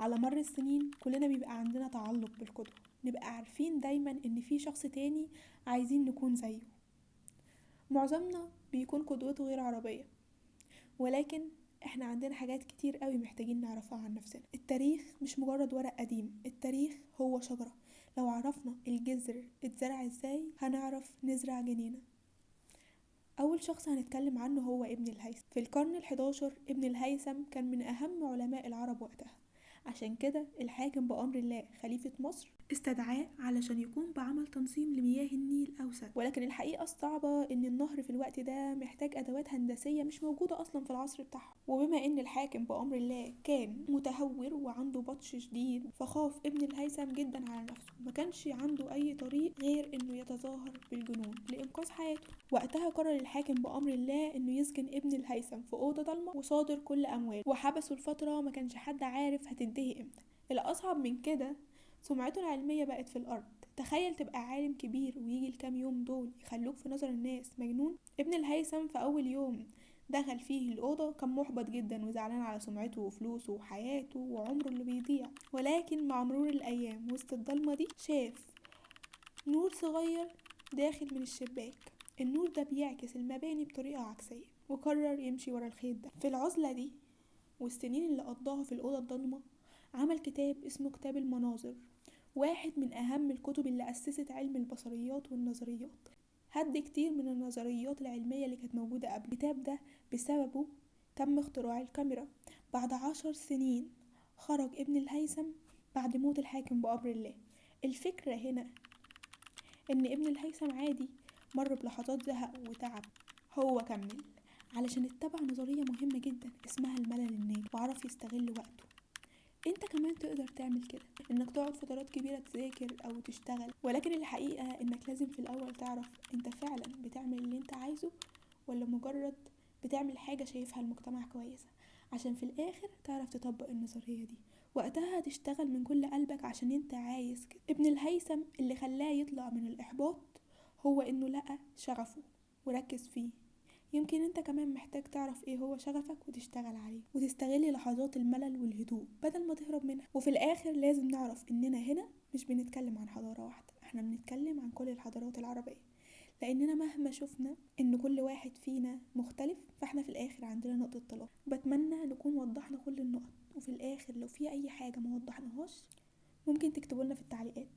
على مر السنين كلنا بيبقى عندنا تعلق بالقدوة، نبقى عارفين دايما ان في شخص تاني عايزين نكون زيه. معظمنا بيكون قدوته غير عربية، ولكن احنا عندنا حاجات كتير قوي محتاجين نعرفها عن نفسنا. التاريخ مش مجرد ورق قديم، التاريخ هو شجرة، لو عرفنا الجذر اتزرع ازاي هنعرف نزرع جنينة. أول شخص هنتكلم عنه هو ابن الهيثم. في القرن ال11 ابن الهيثم كان من أهم علماء العرب وقتها، عشان كده الحاكم بأمر الله خليفة مصر استدعاه علشان يقوم بعمل تنظيم لمياه النيل أوسط. ولكن الحقيقة الصعبة إن النهر في الوقت ده محتاج أدوات هندسية مش موجودة أصلا في العصر بتاعه، وبما إن الحاكم بأمر الله كان متهور وعنده بطش شديد فخاف ابن الهيثم جدا على نفسه، ما كانش عنده أي طريق غير إنه يتظاهر بالجنون لإنقاذ حياته. وقتها قرر الحاكم بأمر الله إنه يسجن ابن الهيثم في أوضة ضلمة وصادر كل أمواله، وحبسه لفترة ما كانش حد عارف هتنتهي إمتى. الأصعب من كده سمعته العلمية بقت في الأرض. تخيل تبقى عالم كبير ويجي الكام يوم دول يخلوك في نظر الناس مجنون. ابن الهيثم في أول يوم دخل فيه الأوضة كان محبط جدا وزعلان على سمعته وفلوسه وحياته وعمره اللي بيضيع، ولكن مع مرور الأيام وسط الضلمة دي شاف نور صغير داخل من الشباك. النور ده بيعكس المباني بطريقة عكسية، وقرر يمشي ورا الخيط ده. في العزلة دي والسنين اللي قضاها في الأوضة الضلمة عمل كتاب اسمه كتاب المناظر، واحد من أهم الكتب اللي أسست علم البصريات والنظريات، هد كتير من النظريات العلمية اللي كانت موجودة قبل. الكتاب ده بسببه تم اختراع الكاميرا. بعد 10 سنين خرج ابن الهيثم بعد موت الحاكم بأمر الله. الفكرة هنا ان ابن الهيثم عادي مر بلحظات زهق وتعب، هو كمل علشان اتبع نظرية مهمة جدا اسمها الملل الناجي وعرف يستغل وقته. انت كمان تقدر تعمل كده، انك تقعد فترات كبيرة تذاكر او تشتغل، ولكن الحقيقة انك لازم في الاول تعرف انت فعلا بتعمل اللي انت عايزه ولا مجرد بتعمل حاجة شايفها المجتمع كويسة، عشان في الاخر تعرف تطبق النظرية دي. وقتها هتشتغل من كل قلبك عشان انت عايز كده. ابن الهيثم اللي خلاه يطلع من الاحباط هو انه لقى شغفه وركز فيه. يمكن انت كمان محتاج تعرف ايه هو شغفك وتشتغل عليه وتستغل لحظات الملل والهدوء بدل ما تهرب منها. وفي الاخر لازم نعرف اننا هنا مش بنتكلم عن حضارة واحدة، احنا بنتكلم عن كل الحضارات العربية، لاننا مهما شفنا ان كل واحد فينا مختلف فاحنا في الاخر عندنا نقطة طلاق. بتمنى نكون وضحنا كل النقط، وفي الاخر لو في اي حاجة ما وضحناهاش ممكن تكتبوا لنا في التعليقات.